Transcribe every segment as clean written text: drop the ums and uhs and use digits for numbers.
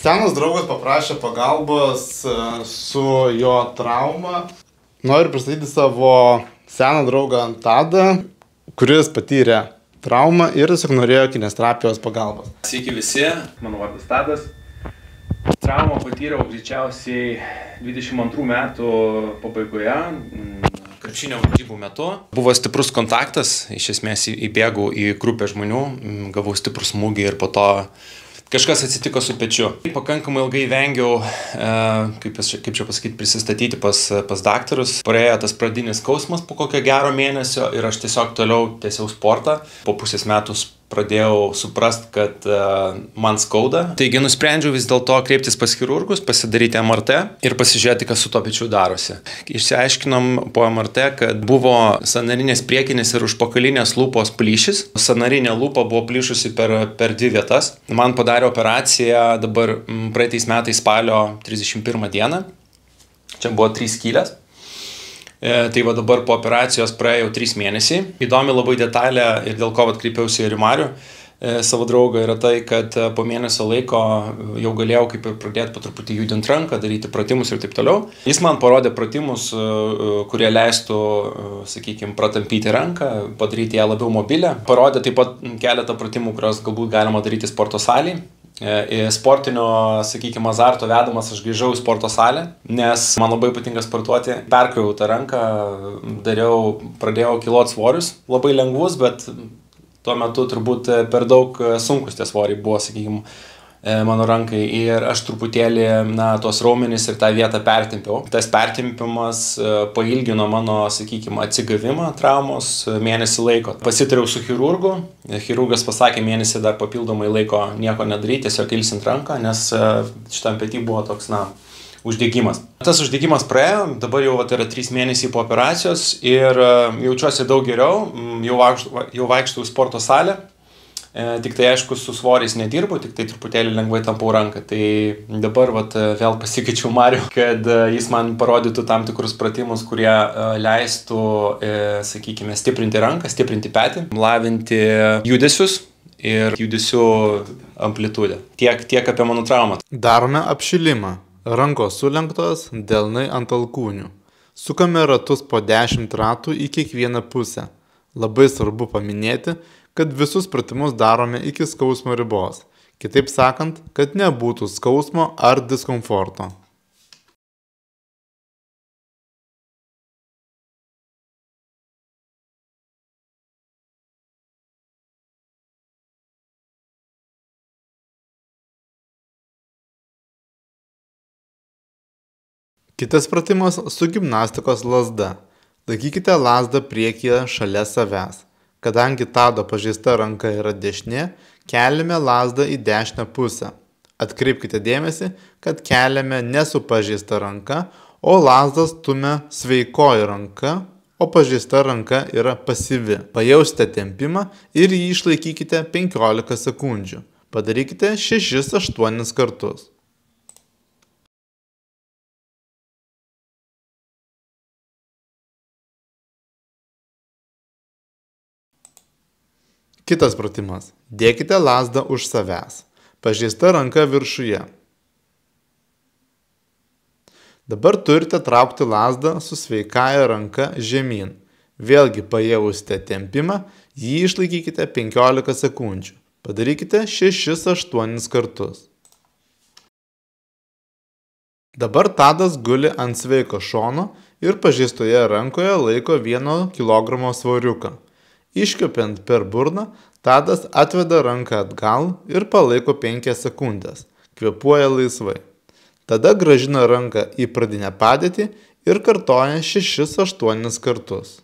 Senas draugas paprašė pagalbos su jo trauma. Noriu pristatyti savo seną draugą Tadą, kuris patyrė traumą ir tiesiog norėjo kineziterapijos pagalbos. Sveiki visi, mano vardas Tadas. Traumą patyriau greičiausiai 22 metų pabaigoje, krepšinio varžybų metu. Buvo stiprus kontaktas, iš esmės įbėgau į grupę žmonių, gavau stiprų smūgį ir po to kažkas atsitiko su pečiu. Pakankamai ilgai vengiau, kaip čia pasakyti, prisistatyti pas daktarus. Praėjo tas pradinis skausmas po kokio gero mėnesio ir aš tiesiog toliau tęsiau sportą. Po pusės metų pradėjau suprast, kad man skauda. Taigi nusprendžiau vis dėlto kreiptis pas chirurgus, pasidaryti MRT ir pasižiūrėti, kas su to pečiu darosi. Išsiaiškinom po MRT, kad buvo sąnarinės priekinės ir užpakalinės lūpos plyšis. Sąnarinė lūpa buvo plyšusi per dvi vietas. Man padarė operaciją dabar praeitais metais spalio 31 dieną. Čia buvo 3 skylės. Tai va dabar po operacijos praėjo 3 mėnesiai. Įdomi labai detalė ir dėl ko kreipiausi ir į Marių, savo draugą, yra tai, kad po mėnesio laiko jau galėjau kaip ir pradėti po truputį judinti ranką, daryti pratimus ir taip toliau. Jis man parodė pratimus, kurie leistų, sakykime, pratampyti ranką, padaryti ją labiau mobilę. Parodė taip pat keletą pratimų, kurios galbūt galima daryti sporto salėje. Sportinio, sakykime, azarto vedamas aš grįžau į sporto salę, nes man labai patinka sportuoti. Perkroviau tą ranką, pradėjau kiloti svorius, labai lengvus, bet tuo metu turbūt per daug sunkus tie svoriai buvo, sakykime, mano rankai, ir aš truputėlį, tos raumenys ir tą vietą pertempiau. Tas pertempimas pailgino mano, sakykime, atsigavimą traumos mėnesį laiko. Pasitariau su chirurgu. Chirurgas pasakė mėnesį dar papildomai laiko nieko nedaryti, tiesiog ilsint ranką, nes šitam petį buvo toks, uždegimas. Tas uždegimas praėjo, dabar jau yra 3 mėnesiai po operacijos ir jaučiuosi daug geriau, jau vaikštau į sporto salę. Tik tai aišku, su svoriais nedirbu, tik tai truputėlį lengvai tampau ranką. Tai dabar vėl pasikeičiau Marių, kad jis man parodytų tam tikrus pratimus, kurie leistų, sakykime, stiprinti ranką, stiprinti petį, lavinti judesius ir judesių amplitudę. Tiek apie mano traumą. Darome apšilimą. Rankos sulenktos, delnai ant alkūnių. Sukame ratus po 10 ratų į kiekvieną pusę. Labai svarbu paminėti, kad visus pratimus darome iki skausmo ribos. Kitaip sakant, kad nebūtų skausmo ar diskomforto. Kitas pratimas su gimnastikos lazda. Laikykite lazdą priekyje šalia savęs. Kadangi Tado pažeista ranka yra dešinė, keliame lazdą į dešinę pusę. Atkreipkite dėmesį, kad keliame ne su pažeista ranka, o lazdą stumia sveikoji ranka, o pažeista ranka yra pasyvi. Pajausite tempimą ir jį išlaikykite 15 sekundžių. Padarykite 6-8 kartus. Kitas pratimas. Dėkite lazdą už savęs. Pažeista ranka viršuje. Dabar turite traukti lazdą su sveikaja ranka žemyn. Vėlgi pajausite tempimą, jį išlaikykite 15 sekundžių. Padarykite 6-8 kartus. Dabar Tadas guli ant sveiko šono ir pažeistoje rankoje laiko 1 kg svoriuką. Iškvepiant per burną, Tadas atveda ranką atgal ir palaiko 5 sekundės. Kvėpuoja laisvai. Tada grąžina ranką į pradinę padėtį ir kartoja 6-8 kartus.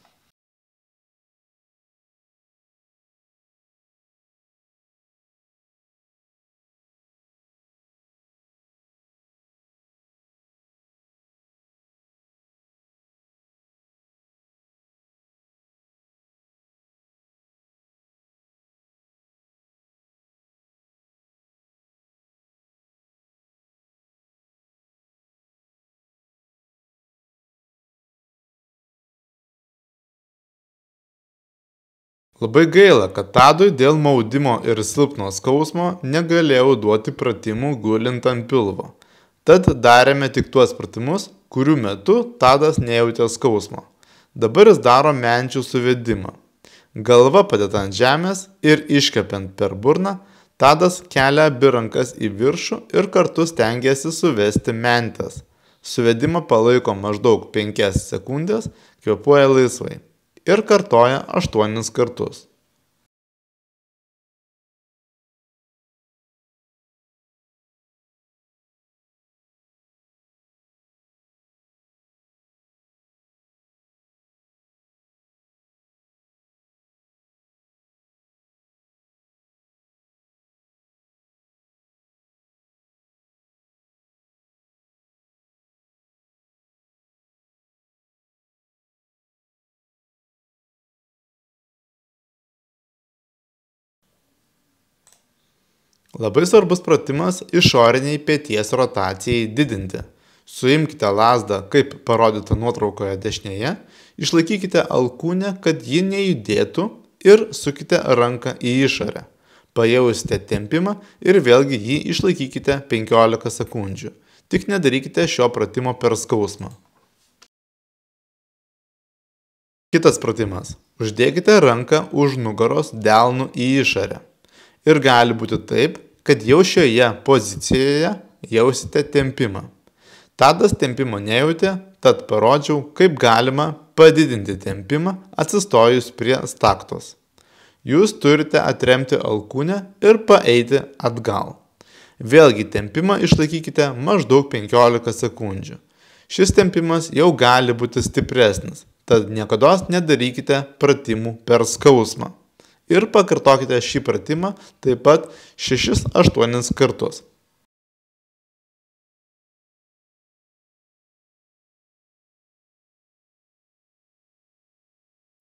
Labai gaila, kad Tadui dėl maudimo ir silpno skausmo negalėjau duoti pratimų gulint ant pilvo. Tad darėme tik tuos pratimus, kurių metu Tadas nejautė skausmo. Dabar jis daro menčių suvedimą. Galva padėta ant žemės ir iškepiant per burną, Tadas kelia abi rankas į viršų ir kartu stengiasi suvesti mentes. Suvedimą palaiko maždaug 5 sekundės, kvėpuoja laisvai ir kartoja 8 kartus. Labai svarbus pratimas išoriniai peties rotacijai didinti. Suimkite lazdą, kaip parodyta nuotraukoje dešinėje, išlaikykite alkūnę, kad ji nejudėtų ir sukite ranką į išorę. Pajausite tempimą ir vėlgi jį išlaikykite 15 sekundžių. Tik nedarykite šio pratimo per skausmą. Kitas pratimas. Uždėkite ranką už nugaros delnų į išorę. Ir gali būti taip, kad jau šioje pozicijoje jausite tempimą. Tadas tempimo nejautė, tad parodžiau, kaip galima padidinti tempimą atsistojus prie staktos. Jūs turite atremti alkūnę ir paeiti atgal. Vėlgi tempimą išlaikykite maždaug 15 sekundžių. Šis tempimas jau gali būti stipresnis, tad niekados nedarykite pratimų per skausmą. Ir pakartokite šį pratimą taip pat 6-8 kartus.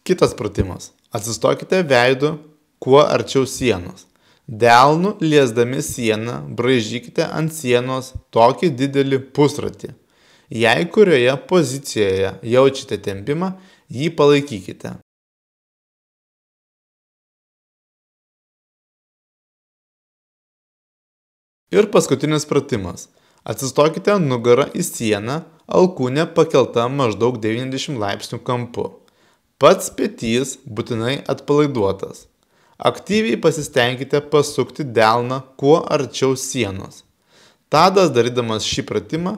Kitas pratimas. Atsistokite veidu kuo arčiau sienos. Delnu liesdami sieną braižykite ant sienos tokį didelį pusratį. Jei kurioje pozicijoje jaučiate tempimą, jį palaikykite. Ir paskutinis pratimas. Atsistokite nugarą į sieną, alkūnė pakelta maždaug 90 laipsnių kampu. Pats petys būtinai atpalaiduotas. Aktyviai pasistengkite pasukti delną kuo arčiau sienos. Tadas, darydamas šį pratimą,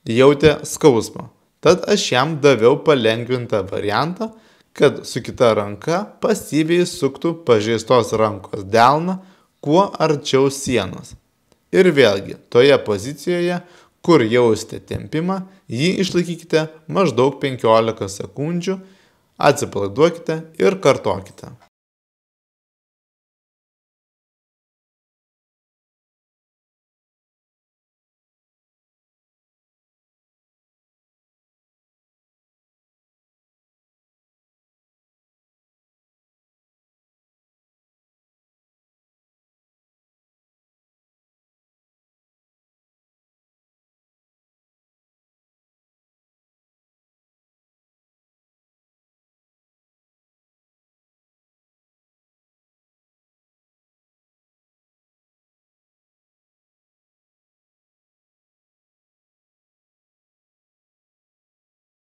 jautė skausmą. Tad aš jam daviau palengvintą variantą, kad su kita ranka pasyviai suktų pažeistos rankos delną kuo arčiau sienos. Ir vėlgi, toje pozicijoje, kur jausite tempimą, jį išlaikykite maždaug 15 sekundžių, atsipalaiduokite ir kartokite.